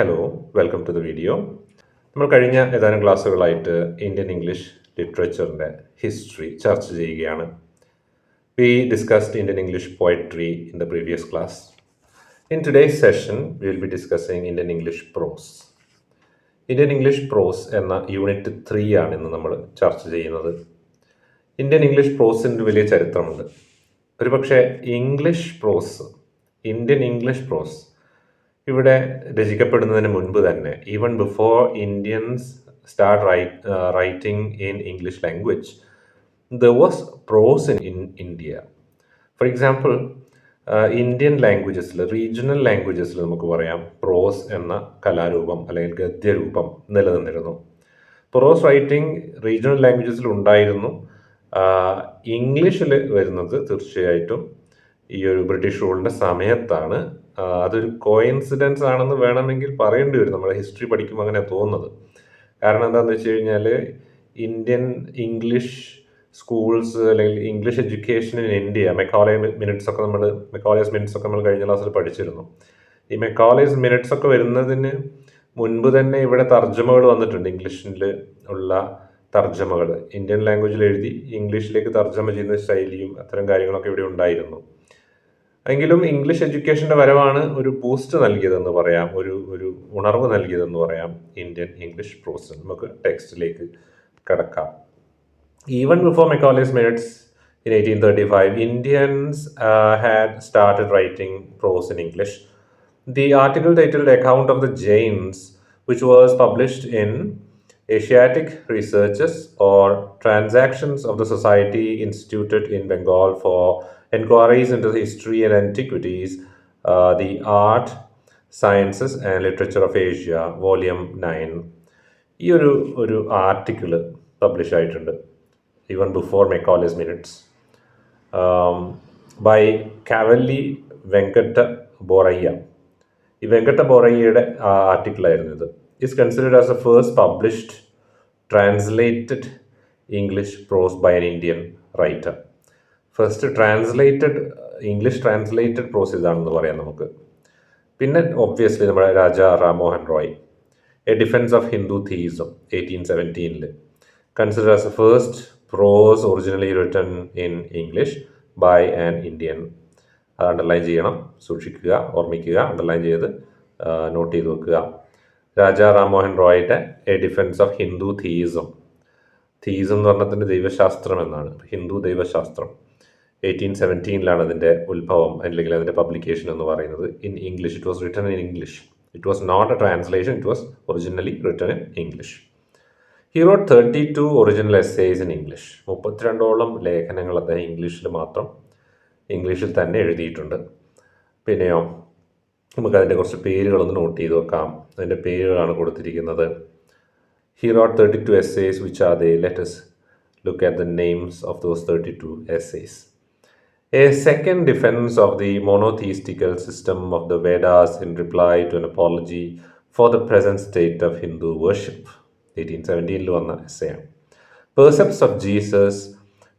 Hello welcome to the video. നമ്മൾ കഴിഞ്ഞ ഏതാനും ക്ലാസ്സുകളായിട്ട് ഇന്ത്യൻ ഇംഗ്ലീഷ് ലിറ്ററേച്ചറിൻ്റെ ഹിസ്റ്ററി ചർച്ച ചെയ്യുകയാണ്. We discussed Indian English poetry in the previous class. In today's session we will be discussing Indian English prose. Indian English prose എന്ന unit 3 ആണ് ഇന്ന് നമ്മൾ ചർച്ച ചെയ്യുന്നത്. ഇന്ത്യൻ ഇംഗ്ലീഷ് പ്രോസിന് വലിയ ചരിത്രമുണ്ട്. ഒരുപക്ഷെ ഇന്ത്യൻ ഇംഗ്ലീഷ് പ്രോസ് ഇവിടെ രചിക്കപ്പെടുന്നതിന് മുൻപ് തന്നെ, even before Indians start writing in English language, there was prose in India. For example, Indian ലാംഗ്വേജസിൽ, റീജിയണൽ ലാംഗ്വേജസിൽ നമുക്ക് പറയാം പ്രോസ് എന്ന കലാരൂപം അല്ലെങ്കിൽ ഗദ്യരൂപം നിലനിന്നിരുന്നു. പ്രോസ് റൈറ്റിംഗ് റീജിയണൽ ലാംഗ്വേജസിൽ ഉണ്ടായിരുന്നു. ഇംഗ്ലീഷിൽ വരുന്നത് തീർച്ചയായിട്ടും ഈ ഒരു ബ്രിട്ടീഷ് റൂളിൻ്റെ സമയത്താണ്. അതൊരു കോയിൻസിഡൻസ് ആണെന്ന് വേണമെങ്കിൽ പറയേണ്ടി വരും. നമ്മൾ ഹിസ്റ്ററി പഠിക്കുമ്പോൾ അങ്ങനെ തോന്നുന്നത്. കാരണം എന്താണെന്ന് വെച്ച് കഴിഞ്ഞാൽ ഇന്ത്യൻ ഇംഗ്ലീഷ് സ്കൂൾസ് അല്ലെങ്കിൽ English education in India, Macaulay's minutes ഒക്കെ നമ്മൾ കഴിഞ്ഞ ക്ലാസ്സിൽ പഠിച്ചിരുന്നു. ഈ മെക്കോളേസ് മിനിറ്റ്സ് ഒക്കെ വരുന്നതിന് മുൻപ് തന്നെ ഇവിടെ തർജ്ജമകൾ വന്നിട്ടുണ്ട്. ഇംഗ്ലീഷിൽ ഉള്ള തർജ്ജമകൾ ഇന്ത്യൻ ലാംഗ്വേജിൽ എഴുതി ഇംഗ്ലീഷിലേക്ക് തർജ്ജമ ചെയ്യുന്ന ശൈലിയും അത്തരം കാര്യങ്ങളൊക്കെ ഇവിടെ ഉണ്ടായിരുന്നു. എങ്കിലും ഇംഗ്ലീഷ് എഡ്യൂക്കേഷൻ്റെ വരവാണ് ഒരു ബൂസ്റ്റ് നൽകിയതെന്ന് പറയാം, ഒരു ഉണർവ് നൽകിയതെന്ന് പറയാം ഇന്ത്യൻ ഇംഗ്ലീഷ് പ്രോസ്. നമുക്ക് ടെക്സ്റ്റിലേക്ക് കടക്കാം. Even before Macaulay's minutes in 1835, Indians had started writing prose in English. The article titled Account of the Jains, which was published in Asiatic Researches or Transactions of the Society instituted in Bengal for Enquiries into the History and Antiquities, the Art, Sciences and Literature of Asia, Volume 9. ഈ ഒരു article publish ആയിട്ടുണ്ട് even before Macaulay's minutes by Kavali Venkata Borayya. ഈ വെങ്കട്ട ബോറയ്യയുടെ ആർട്ടിക്കിളായിരുന്നു ഇത്. Is considered as a first published translated English prose by an Indian writer. First English translated prose ഇതാണെന്ന് പറയാം നമുക്ക്. പിന്നെ ഒബ്വിയസ്ലി നമ്മുടെ Raja Rammohan Roy, a defence of Hindu theism 1817, consider as a first prose originally written in English by an Indian. അത് underline ചെയ്യണം, സൂക്ഷിക്കുക, ഓർമ്മിക്കുക, underline ചെയ്ത് നോട്ട് ചെയ്ത് വെക്കുക. രാജാ റാംമോഹൻ റോയുടെ a defence of Hindu theism. Theism എന്ന് പറഞ്ഞതിൻ്റെ ദൈവശാസ്ത്രം എന്നാണ്, ഹിന്ദു ദൈവശാസ്ത്രം. 1817 അതിൻ്റെ ഉത്ഭവം അല്ലെങ്കിൽ അതിൻ്റെ പബ്ലിക്കേഷൻ എന്ന് പറയുന്നത്. In English, it was written in English. It was not a translation, it was originally written in English. He wrote 32 original essays in English. 32ഓളം ലേഖനങ്ങൾ അദ്ദേഹം ഇംഗ്ലീഷിൽ തന്നെ എഴുതിയിട്ടുണ്ട്. പിന്നെയോ നമുക്കതിൻ്റെ കുറച്ച് പേരുകളൊന്ന് നോട്ട് ചെയ്ത് വെക്കാം. അതിൻ്റെ പേരുകളാണ് കൊടുത്തിരിക്കുന്നത്. He wrote 32 essays. Which are they? Let us look at the names of those 32 essays. A second defense of the monotheistical system of the Vedas in reply to an apology for the present state of Hindu worship. 1817 വന്ന എസ്സേയാണ്. Percepts of Jesus,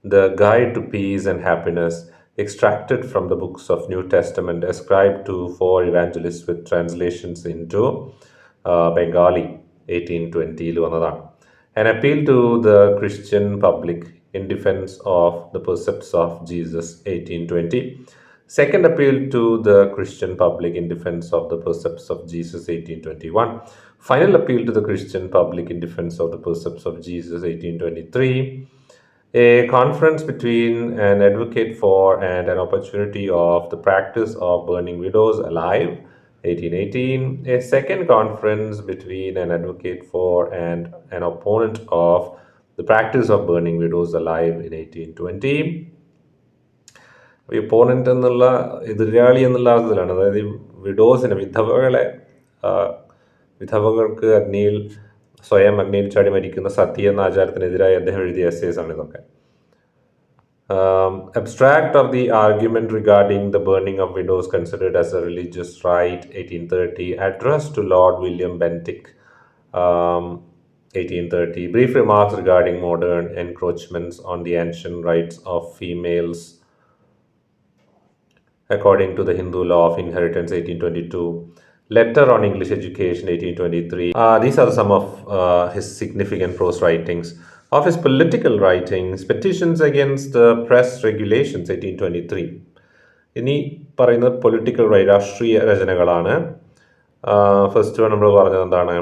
the guide to peace and happiness, extracted from the books of New Testament, ascribed to 4 evangelists with translations into Bengali. 1820 വന്നതാണ്. An appeal to the Christian public in defense of the percepts of Jesus. 1820. Second appeal to the Christian public in defense of the percepts of Jesus. 1821. Final appeal to the Christian public in defense of the percepts of Jesus. 1823. A conference between an advocate for and an opportunity of the practice of burning widows alive. 1818. A second conference between an advocate for and an opponent of the practice of burning widows alive in 1820. Opponent എന്നുള്ള എതിരാളി എന്നുള്ള അർത്ഥത്തിലാണ്. അതായത് വിഡോസിനെ, വിധവകൾക്ക് സ്വയം അഗ്നിയിൽ ചാടി മരിക്കുന്ന സതി എന്ന ആചാരത്തിനെതിരായി അദ്ദേഹം എഴുതിയ എസ്സേസ് ആണ് ഇതൊക്കെ. Abstract of the argument regarding the burning of widows considered as a religious rite. 1830. Address to Lord William Bentinck. 1830. Brief remarks regarding modern encroachments on the ancient rights of females according to the Hindu law of inheritance. 1822. Letter on English Education, 1823. These are some of his significant prose writings. Of his political writings, Petitions Against the Press Regulations, 1823. ഇനി പറയുന്നത് political രാഷ്ട്രീയ രചനകളാണ്. First നമ്മൾ പറഞ്ഞത് എന്താണ്?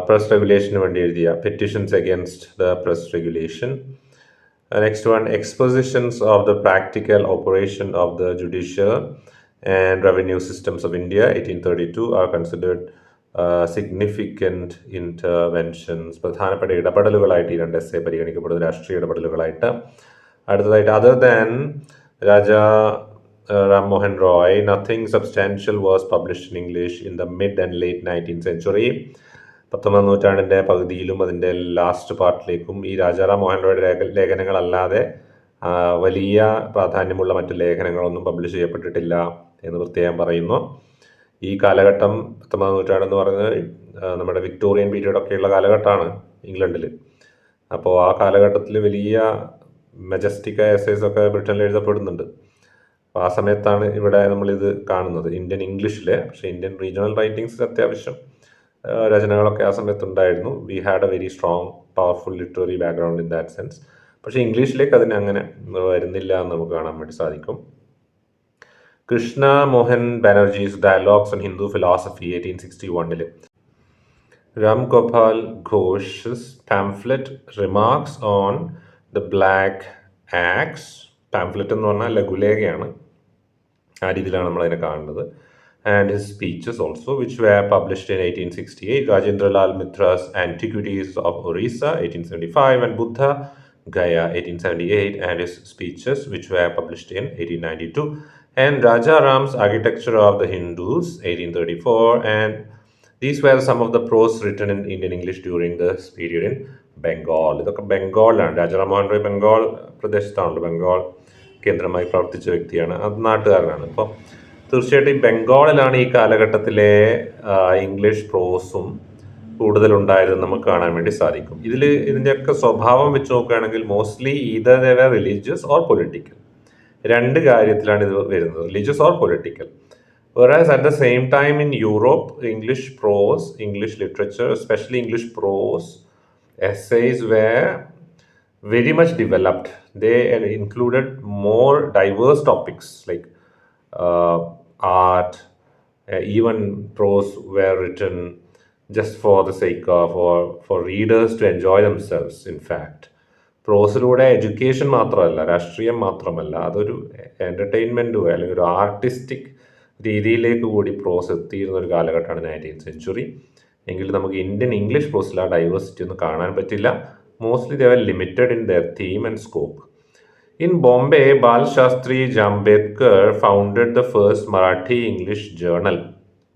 Press റെഗുലേഷന് വേണ്ടി എഴുതിയ petitions against the press regulation. Next one, expositions of the practical operation of the judicial and revenue systems of India, 1832, are considered significant interventions. പ്രധാനപ്പെട്ട ഇടപെടലുകളായിട്ട് ഈ രണ്ട് എസ്സേ പരിഗണിക്കപ്പെടുന്ന രാഷ്ട്രീയ ഇടപെടലുകളായിട്ട്. അടുത്തതായിട്ട്, other than Raja Ram Mohan Roy, nothing substantial was published in English in the mid and late 19th century. 19ാം നൂറ്റാണ്ടിൻ്റെ പകുതിയിലും അതിൻ്റെ ലാസ്റ്റ് പാർട്ടിലേക്കും ഈ രാജാറാം മോഹൻ റോയുടെ ലേഖനങ്ങളല്ലാതെ വലിയ പ്രാധാന്യമുള്ള മറ്റു ലേഖനങ്ങളൊന്നും പബ്ലിഷ് ചെയ്യപ്പെട്ടിട്ടില്ല എന്ന് പ്രത്യേകം പറയുന്നു. ഈ കാലഘട്ടം 19ാം നൂറ്റാണ്ടെന്ന് പറയുന്നത് നമ്മുടെ വിക്ടോറിയൻ പീരീഡ് ഒക്കെയുള്ള കാലഘട്ടമാണ് ഇംഗ്ലണ്ടിൽ. അപ്പോൾ ആ കാലഘട്ടത്തിൽ വലിയ മെജസ്റ്റിക് എസ്സേസ് ഒക്കെ ബ്രിട്ടനിൽ എഴുതപ്പെടുന്നുണ്ട്. അപ്പോൾ ആ സമയത്താണ് ഇവിടെ നമ്മളിത് കാണുന്നത് ഇന്ത്യൻ ഇംഗ്ലീഷിൽ. പക്ഷേ ഇന്ത്യൻ റീജിയണൽ റൈറ്റിങ്സിൽ അത്യാവശ്യം രചനകളൊക്കെ ആ സമയത്ത് ഉണ്ടായിരുന്നു. We had A very strong powerful literary background in that sense. പക്ഷേ ഇംഗ്ലീഷിലേക്ക് അതിന് അങ്ങനെ വരുന്നില്ല എന്ന് നമുക്ക് കാണാൻ വേണ്ടി സാധിക്കും. Krishna Mohan Banerjee's dialogues on Hindu philosophy, 1861. Ram Gopal Ghosh's pamphlet remarks on the black acts. Pamphlet എന്ന് പറഞ്ഞാൽ ലഘുലേഖയാണ്, ആ രീതിയിലാണ് നമ്മളതിനെ കാണുന്നത്. And his speeches also which were published in 1868. Rajendralal Mitra's Antiquities of Orissa, 1875, and Buddha Gaya, 1878, and his speeches which were published in 1892, and Raja Ram's Architecture of the Hindus, 1834, and these were some of the prose written in Indian English during this period in Bengal. ഇതൊക്കെ ബംഗാളിലാണ്. രാജാറാം മോഹൻ റോയ് ബംഗാൾ പ്രദേശത്താണല്ലോ, ബംഗാൾ കേന്ദ്രമായി പ്രവർത്തിച്ച വ്യക്തിയാണ്, അത് നാട്ടുകാരനാണ്. അപ്പോൾ തീർച്ചയായിട്ടും ഈ ബംഗാളിലാണ് ഈ കാലഘട്ടത്തിലെ ഇംഗ്ലീഷ് പ്രോസും കൂടുതലുണ്ടായതെന്ന് നമുക്ക് കാണാൻ വേണ്ടി സാധിക്കും. ഇതിൻ്റെയൊക്കെ സ്വഭാവം വെച്ച് നോക്കുകയാണെങ്കിൽ mostly either they were religious or political. രണ്ട് കാര്യത്തിലാണ് ഇത് വരുന്നത്, religious or political. Whereas at the same time in Europe, English prose, English literature, especially English prose essays were very much developed. They included more diverse topics like art, even prose were written just for the sake of or for readers to enjoy themselves. In fact, പ്രോസിലൂടെ education മാത്രമല്ല, രാഷ്ട്രീയം മാത്രമല്ല, അതൊരു എൻ്റർടൈൻമെൻറ്റും അല്ലെങ്കിൽ ഒരു artistic രീതിയിലേക്ക് കൂടി പ്രോസ് എത്തിയിരുന്ന ഒരു കാലഘട്ടമാണ് 19th century. എങ്കിൽ നമുക്ക് ഇന്ത്യൻ ഇംഗ്ലീഷ് പ്രോസിൽ ആ ഡൈവേഴ്സിറ്റി ഒന്നും കാണാൻ പറ്റില്ല. Mostly they were limited in their theme and scope. In Bombay, Bal Shastri Jambedkar founded the first Marathi English journal.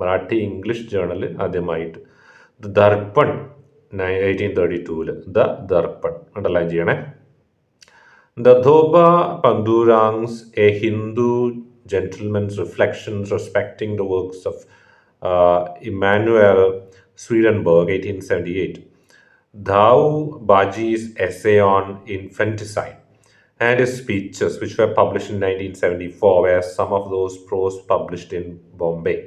Marathi English journal ആദ്യമായിട്ട് The Darpan, 1832. The Darpan underline ചെയ്യണേ. The Thoba Pandurang's A Hindu Gentleman's Reflections Respecting the Works of Immanuel Swedenborg, 1878. Dhau Baji's Essay on Infanticide and his speeches which were published in 1974 were some of those prose published in Bombay.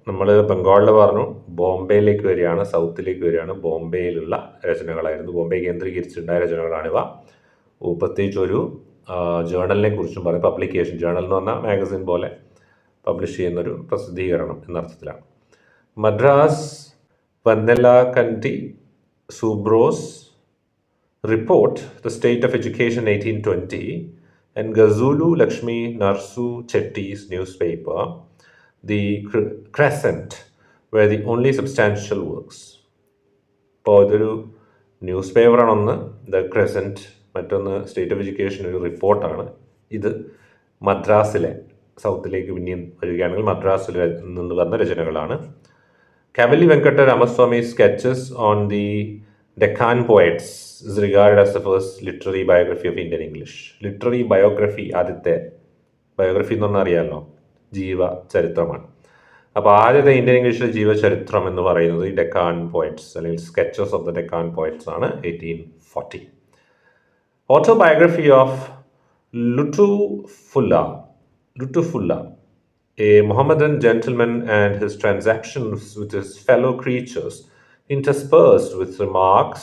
നമ്മൾ ബംഗാളിൽ പറഞ്ഞു, ബോംബെയിലേക്ക് വരികയാണ്, സൗത്തിലേക്ക് വരികയാണ്. ബോംബെയിലുള്ള രചനകളായിരുന്നു, ബോംബെ കേന്ദ്രീകരിച്ചിട്ടുണ്ടായ രചനകളാണിവ. പ്രത്യേകിച്ച് ഒരു ജേർണലിനെ കുറിച്ചും പറയും. Publication, journal എന്ന് പറഞ്ഞാൽ മാഗസിൻ പോലെ പബ്ലിഷ് ചെയ്യുന്നൊരു പ്രസിദ്ധീകരണം എന്നർത്ഥത്തിലാണ്. Madras വന്നലാകണ്ടി സുബ്രോസ് Report, The State of Education, 1820, and Gazulu Lakshmi Narsu Chetty's newspaper, The Crescent, were the only substantial works. ഇപ്പോൾ ഇതൊരു ന്യൂസ് പേപ്പറാണ് ഒന്ന്, ദ ക്രെസൻറ്റ്, മറ്റൊന്ന് സ്റ്റേറ്റ് ഓഫ് എഡ്യൂക്കേഷൻ ഒരു റിപ്പോർട്ടാണ്. ഇത് മദ്രാസിലെ, സൗത്തിലേക്ക് പിന്നെയും വരികയാണെങ്കിൽ മദ്രാസിൽ നിന്ന് വന്ന രചനകളാണ്. Kavali Venkata Ramaswami sketches on the Deccan Poets is regarded as the first literary biography of Indian English. Literary biography, ആദ്യത്തെ ബയോഗ്രഫി എന്ന് പറഞ്ഞാൽ അറിയാമല്ലോ, ജീവചരിത്രമാണ്. അപ്പോൾ ആദ്യത്തെ ഇന്ത്യൻ ഇംഗ്ലീഷിലെ ജീവചരിത്രം എന്ന് പറയുന്നത് ഈ ഡെക്കാൻ പോയറ്റ്സ് അല്ലെങ്കിൽ sketches of the Deccan poets ആണ്, 1840. Autobiography of Lutfullah a Mohammedan gentleman and his transactions with his fellow creatures, interspersed with remarks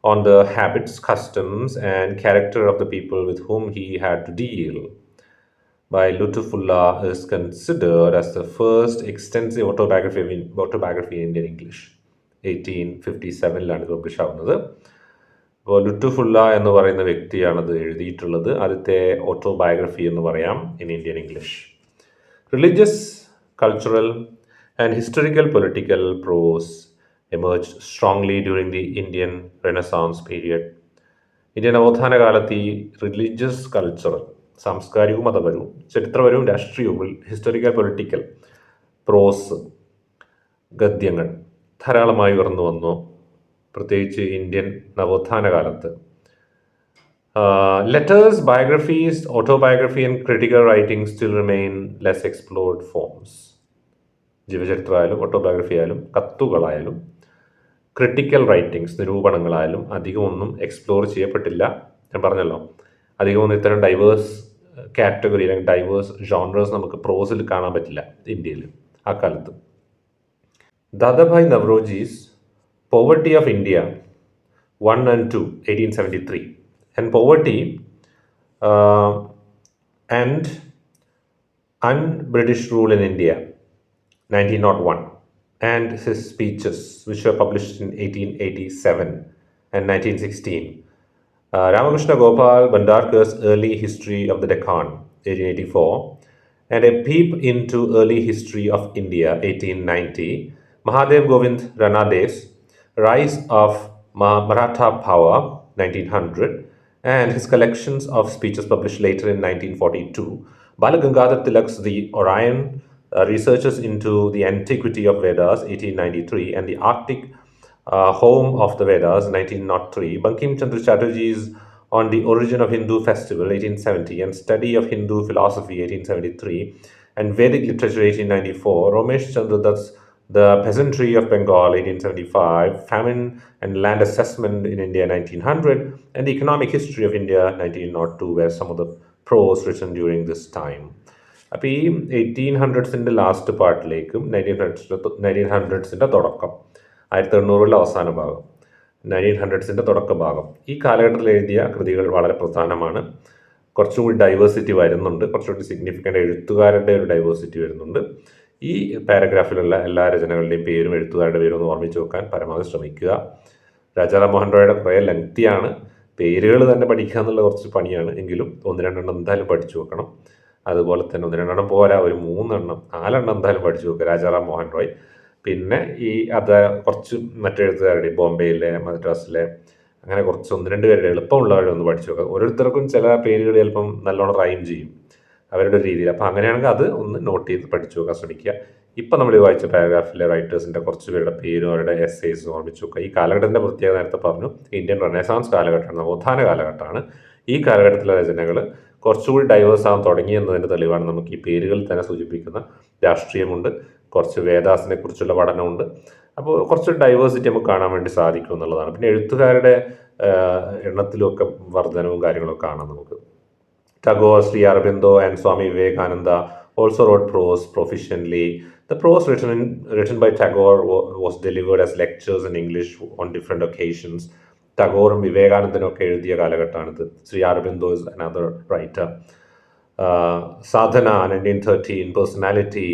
on the habits, customs, and character of the people with whom he had to deal. By Lutfullah is considered as the first extensive autobiography in Indian English. 1857 ഇത് publish ആവുന്നത്. അപ്പോൾ ലുട്ടുഫുള്ള എന്ന് പറയുന്ന വ്യക്തിയാണത് എഴുതിയിട്ടുള്ളത്. ആദ്യത്തെ autobiography എന്ന് പറയാം in Indian English. Religious, cultural and historical political prose emerged strongly during the Indian Renaissance period. ഇന്ത്യൻ നവോത്ഥാന കാലത്ത് ഈ റിലീജിയസ്, കൾച്ചറൽ, സാംസ്കാരികവും മതപരവും ചരിത്രപരവും രാഷ്ട്രീയവും ഹിസ്റ്റോറിക്കൽ പൊളിറ്റിക്കൽ പ്രോസ് ഗദ്യങ്ങൾ ധാരാളമായി ഉയർന്നു വന്നു, പ്രത്യേകിച്ച് ഇന്ത്യൻ നവോത്ഥാന കാലത്ത്. Letters, biographies, autobiography and critical writing still remain less explored forms. ജീവചരിത്രമായാലും ഓട്ടോബയോഗ്രഫി ആയാലും കത്തുകളായാലും ക്രിട്ടിക്കൽ റൈറ്റിംഗ്സ്, നിരൂപണങ്ങളായാലും അധികമൊന്നും എക്സ്പ്ലോർ ചെയ്യപ്പെട്ടില്ല. ഞാൻ പറഞ്ഞല്ലോ, അധികമൊന്നും ഇത്തരം ഡൈവേഴ്സ് കാറ്റഗറി അല്ലെങ്കിൽ ഡൈവേഴ്സ് ജോൺറേഴ്സ് നമുക്ക് പ്രോസിൽ കാണാൻ പറ്റില്ല ഇന്ത്യയിൽ ആ കാലത്ത്. Dadabhai Naoroji's poverty of India 1 and 2, 1873, and Poverty and Un-British Rule in India, 1901, and his speeches, which were published in 1887 and 1916. Ramakrishna Gopal Bhandarkar's Early History of the Deccan, 1884, and A Peep into Early History of India, 1890. Mahadev Govind Ranade's Rise of Maratha Power, 1900, and his collections of speeches published later in 1942. Bala Gangadhar Tilak's The Orion Researches into the Antiquity of Vedas, 1893, and The Arctic Home of the Vedas, 1903. Bankim Chandra Chatterjee's On the Origin of Hindu Festival, 1870, and Study of Hindu Philosophy, 1873, and Vedic Literature, 1894. Romesh Chandra Dutt's The Peasantry of Bengal, 1875, Famine and Land Assessment in India, 1900, and The Economic History of India, 1902, were some of the prose written during this time. അപ്പോൾ ഈ 1800s last പാർട്ടിലേക്കും 1900s തുടക്കം, 1800 അവസാന ഭാഗം, 1900s തുടക്ക ഭാഗം, ഈ കാലഘട്ടത്തിൽ എഴുതിയ കൃതികൾ വളരെ പ്രധാനമാണ്. കുറച്ചുകൂടി ഡൈവേഴ്സിറ്റി വരുന്നുണ്ട്, കുറച്ചുകൂടി സിഗ്നിഫിക്കൻ്റ് എഴുത്തുകാരുടെ ഒരു ഡൈവേഴ്സിറ്റി വരുന്നുണ്ട്. ഈ പാരഗ്രാഫിലുള്ള എല്ലാ രചനകളുടെയും പേരും എഴുത്തുകാരുടെ പേരും ഒന്ന് ഓർമ്മിച്ച് വെക്കാൻ പരമാവധി ശ്രമിക്കുക. രാജാറാം മോഹൻ റോയുടെ കുറേ ലെങ്തിയാണ്, പേരുകൾ തന്നെ പഠിക്കുക എന്നുള്ള കുറച്ച് പണിയാണ്. എങ്കിലും 1-2 എന്തായാലും പഠിച്ചു വെക്കണം. അതുപോലെ തന്നെ 1-2 പോരാ, ഒരു 3 4 എന്തായാലും പഠിച്ചു വെക്കുക രാജാറാം മോഹൻ റോയ്. പിന്നെ ഈ കുറച്ച് മറ്റെഴുത്തുകാരുടെ ബോംബെയിലെ, മദ്രാസിലെ, അങ്ങനെ കുറച്ച് 1-2 പേരുടെ എളുപ്പമുള്ളവരെ ഒന്ന് പഠിച്ചു വെക്കുക. ഓരോരുത്തർക്കും ചില പേരുകൾ ചിലപ്പം നല്ലോണം റൈം ചെയ്യും അവരുടെ രീതിയിൽ. അപ്പോൾ അങ്ങനെയാണെങ്കിൽ അത് ഒന്ന് നോട്ട് ചെയ്ത് പഠിച്ചു വെക്കാൻ ശ്രമിക്കുക. ഇപ്പം നമ്മൾ വായിച്ച പാരഗ്രാഫിലെ റൈറ്റേഴ്സിൻ്റെ കുറച്ച് പേരുടെ പേരും അവരുടെ എസ്സേസും ഓർമ്മിച്ച് വെക്കുക. ഈ കാലഘട്ടത്തിൻ്റെ പ്രത്യേകത നേരത്തെ പറഞ്ഞു, ഇന്ത്യൻ റെനസാൻസ് കാലഘട്ടമാണ്, നവോത്ഥാന കാലഘട്ടമാണ്. ഈ കാലഘട്ടത്തിലെ രചനകൾ കുറച്ചുകൂടി ഡൈവേഴ്സ് ആകാൻ തുടങ്ങിയെന്നതിൻ്റെ തെളിവാണ് നമുക്ക് ഈ പേരുകളിൽ തന്നെ സൂചിപ്പിക്കുന്ന രാഷ്ട്രീയമുണ്ട്, കുറച്ച് വേദാസിനെ കുറിച്ചുള്ള പഠനമുണ്ട്. അപ്പോൾ കുറച്ച് ഡൈവേഴ്സിറ്റി നമുക്ക് കാണാൻ വേണ്ടി സാധിക്കും എന്നുള്ളതാണ്. പിന്നെ എഴുത്തുകാരുടെ എണ്ണത്തിലുമൊക്കെ വർധനവും കാര്യങ്ങളൊക്കെ കാണാം നമുക്ക്. Tagore, Sri Aurobindo, and Swami Vivekananda also wrote prose proficiently. The prose written by Tagore was delivered as lectures in English on different occasions. Tagoreum Vivekanandanum ഒക്കെ എഴുതിയ കാലഘട്ടമാണിത്. Sri Aurobindo is another writer. Sadhana, 1913, Personality,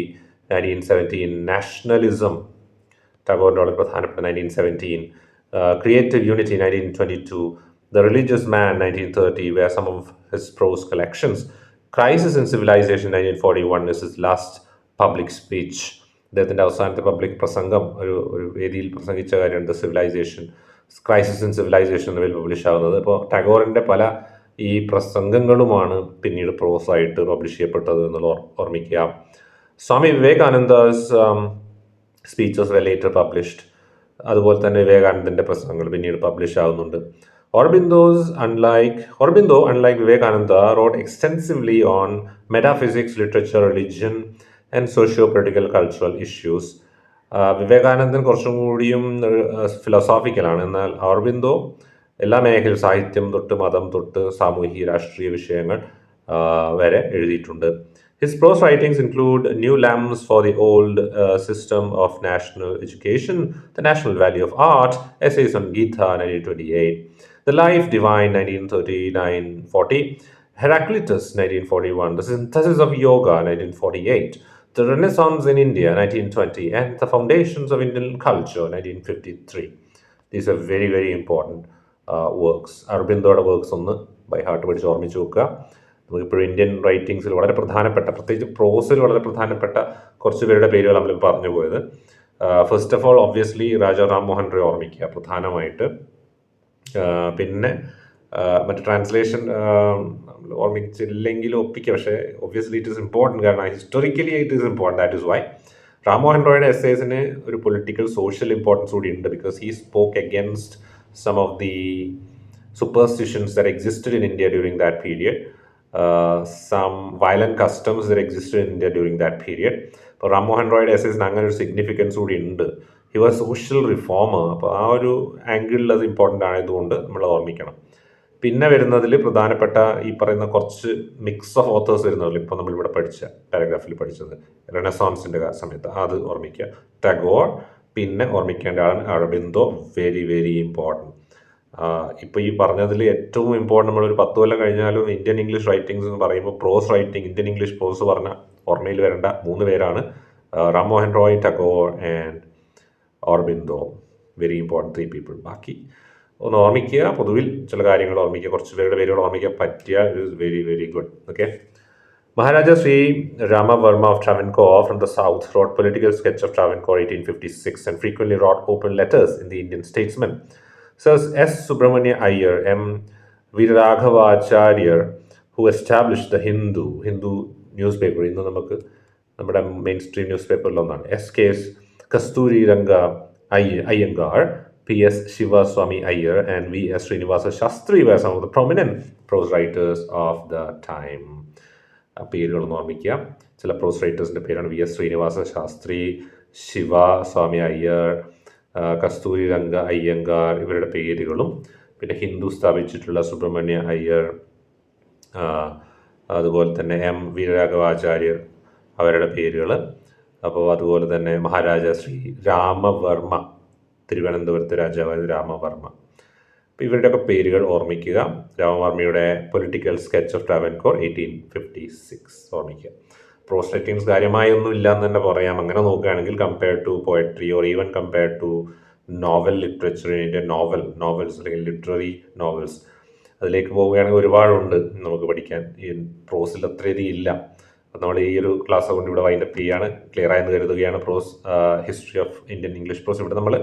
1917, Nationalism, Tagoreന്റെ വളരെ പ്രധാനപ്പെട്ട 1917, Creative Unity, 1922, The Religious Man, 1930, were some of his prose collections. Crisis in Civilization, 1941, is his last public speech. അദ്ദേഹത്തിൻ്റെ അവസാനത്തെ public പ്രസംഗം ഒരു വേദിയിൽ പ്രസംഗിച്ച കാര്യമാണ് the civilization, crisis in civilization എന്ന പേരിൽ പബ്ലിഷ് ആവുന്നത്. ഇപ്പോൾ ടാഗോറിൻ്റെ പല ഈ പ്രസംഗങ്ങളുമാണ് പിന്നീട് പ്രോസായിട്ട് പബ്ലിഷ് ചെയ്യപ്പെട്ടത് എന്നുള്ളത് ഓർമ്മിക്കുക. സ്വാമി വിവേകാനന്ദസ് സ്പീച്ചസ് were later published. അതുപോലെ തന്നെ വിവേകാനന്ദൻ്റെ പ്രസംഗങ്ങൾ പിന്നീട് പബ്ലിഷ് ആവുന്നുണ്ട്. Aurobindo, unlike Vivekananda, wrote extensively on metaphysics, literature, religion, and socio-political cultural issues. വിവേകാനന്ദൻ കുറച്ചും കൂടിയും ഫിലോസോഫിക്കലാണ്, എന്നാൽ ഔറബിന്ദോ എല്ലാ മേഖല, സാഹിത്യം തൊട്ട് മതം തൊട്ട് സാമൂഹിക രാഷ്ട്രീയ വിഷയങ്ങൾ വരെ എഴുതിയിട്ടുണ്ട്. His prose writings include New Lamps for the Old System of National Education, The National Value of Art, Essays on Gita, 1928, The Life Divine, 1939-40, Heraclitus, 1941, The Synthesis of Yoga, 1948, The Renaissance in India, 1920, and The Foundations of Indian Culture, 1953. These are very, very important works. അരബിന്ദോയുടെ works ഒന്ന് by heart പഠിച്ച് ഓർമ്മിച്ച് വെക്കുക. നമുക്കിപ്പോഴും Indian റൈറ്റിങ്സിൽ വളരെ പ്രധാനപ്പെട്ട, പ്രത്യേകിച്ച് പ്രോസിൽ വളരെ പ്രധാനപ്പെട്ട കുറച്ച് പേരുടെ പേരുകൾ നമ്മൾ പറഞ്ഞു പോയത്. First of all obviously Raja Ram Mohan Roy ഓർമ്മിക്കുക പ്രധാനമായിട്ട്. പിന്നെ മറ്റേ ട്രാൻസ്ലേഷൻ നമ്മൾ ഓർമ്മിച്ചില്ലെങ്കിലും ഒപ്പിക്കുക, പക്ഷേ ഒബ്വിയസ്ലി ഇറ്റ് ഇസ് ഇമ്പോർട്ടൻറ്റ്, കാരണം historically it is important. That is why Ram Mohan റോയുടെ എസ്സേസിന് ഒരു പൊളിറ്റിക്കൽ സോഷ്യൽ ഇമ്പോർട്ടൻസ് കൂടി ഉണ്ട്, because he spoke against some of the superstitions that existed in India during that period, some violent customs that existed in India during that period. അപ്പോൾ റാം മോഹൻ റോയുടെ എസ്സേസിന് അങ്ങനെ ഒരു significance കൂടി ഉണ്ട്. He was social reformer. അപ്പോൾ ആ ഒരു ആംഗിളിൽ അത് ഇമ്പോർട്ടൻ്റ് ആയതുകൊണ്ട് നമ്മൾ ഓർമ്മിക്കണം. പിന്നെ വരുന്നതിൽ പ്രധാനപ്പെട്ട ഈ പറയുന്ന കുറച്ച് മിക്സ് ഓഫ് ഓത്തേഴ്സ് വരുന്നതിൽ ഇപ്പോൾ നമ്മളിവിടെ പഠിച്ച പാരഗ്രാഫിൽ പഠിച്ചത് റെനസോൺസിൻ്റെ സമയത്ത് അത് ഓർമ്മിക്കുക. ടാഗോർ, പിന്നെ ഓർമ്മിക്കേണ്ട ആളാണ് അരബിന്ദോ. Very very important. ഇപ്പോൾ ഈ പറഞ്ഞതിൽ ഏറ്റവും ഇമ്പോർട്ടൻ്റ് നമ്മളൊരു 10 കൊല്ലം കഴിഞ്ഞാലും ഇന്ത്യൻ ഇംഗ്ലീഷ് റൈറ്റിങ്സ് എന്ന് പറയുമ്പോൾ prose writing, Indian English prose പറഞ്ഞ ഓർമ്മയിൽ വരേണ്ട 3 പേരാണ് Ram Mohan Roy, Tagore and Aurobindo. Very important 3 people. ബാക്കി ഒന്ന് ഓർമ്മിക്കുക, പൊതുവിൽ ചില കാര്യങ്ങൾ ഓർമ്മിക്കുക, കുറച്ച് പേരുടെ പേരുകൾ ഓർമ്മിക്കാൻ പറ്റിയാൽ it is very very good. Okay. Maharaja Sri Ramavarma of Travancore from the south wrote Political Sketch of Travancore 1856 and frequently wrote open letters in the Indian Statesman. Sir S. Subramania Iyer, M. Veeraraghavacharya, who established the Hindu newspaper, ഇന്ന് നമുക്ക് നമ്മുടെ mainstream ന്യൂസ്പേപ്പറിലൊന്നാണ്. S.K. Kasturi Ranga Iyengar, P.S. Shivaswamy Iyer, and V.S. Srinivasa Shastri were some of the prominent prose writers of the time. പേരുകളൊന്ന് ഓർമ്മിക്കുക. ചില പ്രോസ് റൈറ്റേഴ്സിൻ്റെ പേരാണ് V.S. Srinivasa Shastri, Sivaswamy Iyer, കസ്തൂരി രംഗ അയ്യങ്കാർ, ഇവരുടെ പേരുകളും പിന്നെ ഹിന്ദു സ്ഥാപിച്ചിട്ടുള്ള സുബ്രഹ്മണ്യ അയ്യർ, അതുപോലെ തന്നെ M. വീരരാഘവാചാര്യർ, അവരുടെ പേരുകൾ. അപ്പോൾ അതുപോലെ തന്നെ മഹാരാജ ശ്രീ രാമവർമ്മ, തിരുവനന്തപുരത്തെ രാജാവായ രാമവർമ്മ. അപ്പോൾ ഇവരുടെയൊക്കെ പേരുകൾ ഓർമ്മിക്കുക. രാമവർമ്മയുടെ പൊളിറ്റിക്കൽ സ്കെച്ച് ഓഫ് ട്രാവൻകോർ 1856 ഓർമ്മിക്കുക. പ്രോസ് റൈറ്റിങ്സ് കാര്യമായൊന്നും ഇല്ല എന്ന് തന്നെ പറയാം. അങ്ങനെ നോക്കുകയാണെങ്കിൽ compared to poetry or even compared to novel literature in India, novels അല്ലെങ്കിൽ ലിറ്റററി നോവൽസ്, അതിലേക്ക് പോവുകയാണെങ്കിൽ ഒരുപാടുണ്ട് നമുക്ക് പഠിക്കാൻ. ഈ പ്രോസിൽ അത്രയധികം ഇല്ല. നമ്മൾ ഈ ഒരു ക്ലാസ് കൊണ്ട് ഇവിടെ വൈൻഡപ്പ് ചെയ്യാണ്. ക്ലിയർ ആയെന്ന് കരുതുകയാണ്. Prose history of Indian English prose ഇവിടെ നമ്മൾ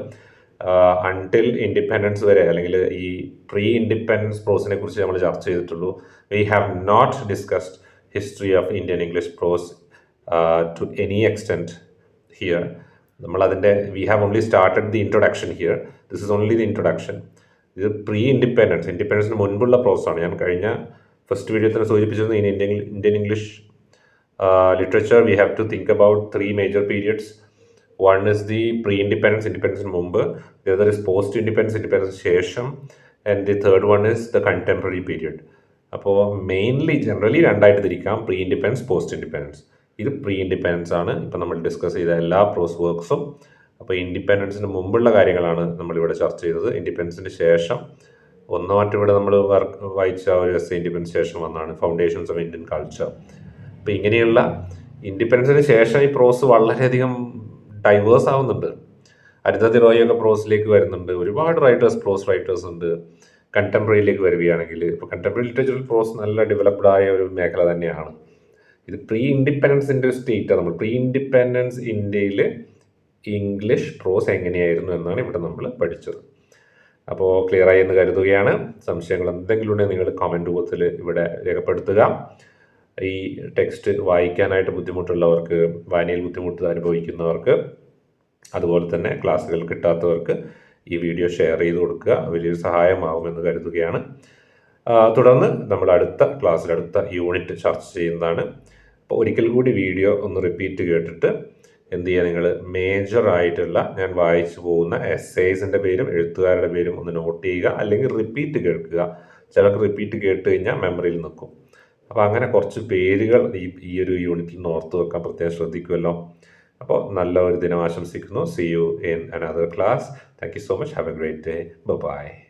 അൺടിൽ ഇൻഡിപെൻഡൻസ് വരെ അല്ലെങ്കിൽ ഈ പ്രീ ഇൻഡിപെൻഡൻസ് പ്രോസിനെ കുറിച്ച് നമ്മൾ ചർച്ച ചെയ്തിട്ടുള്ളൂ. We have not discussed history of Indian English prose to any extent here. നമ്മളതിൻ്റെ we have only started the introduction here. This is only the introduction. ഇത് പ്രീ ഇൻഡിപെൻഡൻസിന് മുൻപുള്ള പ്രോസസ്സാണ്. ഞാൻ കഴിഞ്ഞ ഫസ്റ്റ് വീഡിയോ തന്നെ സൂചിപ്പിച്ചിരുന്നു. In Indian English literature we have to think about 3 major periods. One is the pre-independence, independence മുമ്പ്, the other is post-independence, independence ശേഷം, and the third one is the contemporary period. അപ്പോൾ mainly generally രണ്ടായിട്ട് തിരിക്കാം, pre independence, post independence. ഇത് pre independence ആണ് ഇപ്പോൾ നമ്മൾ discuss ചെയ്ത എല്ലാ പ്രോസ് വർക്ക്സും. അപ്പോൾ ഇൻഡിപെൻഡൻസിന് മുമ്പുള്ള കാര്യങ്ങളാണ് നമ്മളിവിടെ ചർച്ച ചെയ്തത്. ഇൻഡിപെൻഡൻസിന് ശേഷം ഇവിടെ നമ്മൾ വായിച്ച ഒരു എസ് ഇൻഡിപെൻഡൻസ് ശേഷം വന്നാണ് ഫൗണ്ടേഷൻസ് ഓഫ് ഇന്ത്യൻ കൾച്ചർ. അപ്പോൾ ഇങ്ങനെയുള്ള ഇൻഡിപെൻഡൻസിന് ശേഷം ഈ പ്രോസ് വളരെയധികം ഡൈവേഴ്സ് ആവുന്നുണ്ട്. അരുന്ധതി റോയൊക്കെ പ്രോസിലേക്ക് വരുന്നുണ്ട്. ഒരുപാട് പ്രോസ് റൈറ്റേഴ്സ് ഉണ്ട്. കണ്ടംപററിയിലേക്ക് വരികയാണെങ്കിൽ ഇപ്പോൾ കണ്ടംപററി ലിറ്ററേച്ചറിൽ പ്രോസ് നല്ല ഡെവലപ്ഡ് ആയ ഒരു മേഖല തന്നെയാണ്. ഇത് പ്രീ ഇൻഡിപെൻഡൻസിൻ്റെ ഒരു സ്റ്റേറ്റാണ്. നമ്മൾ പ്രീ ഇൻഡിപെൻഡൻസ് ഇന്ത്യയിൽ ഇംഗ്ലീഷ് പ്രോസ് എങ്ങനെയായിരുന്നു എന്നാണ് ഇവിടെ നമ്മൾ പഠിച്ചത്. അപ്പോൾ ക്ലിയർ ആയി എന്ന് കരുതുകയാണ്. സംശയങ്ങൾ എന്തെങ്കിലും ഉണ്ടെങ്കിൽ നിങ്ങൾ കമൻറ്റ് രൂപത്തിൽ ഇവിടെ രേഖപ്പെടുത്തുക. ഈ ടെക്സ്റ്റ് വായിക്കാനായിട്ട് ബുദ്ധിമുട്ടുള്ളവർക്ക്, വായനയിൽ ബുദ്ധിമുട്ട് അനുഭവിക്കുന്നവർക്ക്, അതുപോലെ തന്നെ ക്ലാസ്സുകൾ കിട്ടാത്തവർക്ക് ഈ വീഡിയോ ഷെയർ ചെയ്ത് കൊടുക്കുക. വലിയൊരു സഹായമാകുമെന്ന് കരുതുകയാണ്. തുടർന്ന് നമ്മൾ അടുത്ത ക്ലാസ്സിൽ അടുത്ത യൂണിറ്റ് ചർച്ച ചെയ്യുന്നതാണ്. അപ്പോൾ ഒരിക്കൽ കൂടി വീഡിയോ ഒന്ന് റിപ്പീറ്റ് കേട്ടിട്ട് എന്ത് ചെയ്യുക, നിങ്ങൾ മേജറായിട്ടുള്ള ഞാൻ വായിച്ചു പോകുന്ന എസ്സേസിൻ്റെ പേരും എഴുത്തുകാരുടെ പേരും ഒന്ന് നോട്ട് ചെയ്യുക, അല്ലെങ്കിൽ റിപ്പീറ്റ് കേൾക്കുക. ചിലർക്ക് റിപ്പീറ്റ് കേട്ട് കഴിഞ്ഞാൽ മെമ്മറിയിൽ നിൽക്കും. അപ്പോൾ അങ്ങനെ കുറച്ച് പേരുകൾ ഈ ഒരു യൂണിറ്റിൽ നിന്ന് ഓർത്ത് വെക്കാൻ പ്രത്യേകം ശ്രദ്ധിക്കുമല്ലോ. അപ്പോൾ നല്ല ഒരു ദിനം ആശംസിക്കുന്നു. See you in another class. Thank you so much. Have a great day. By.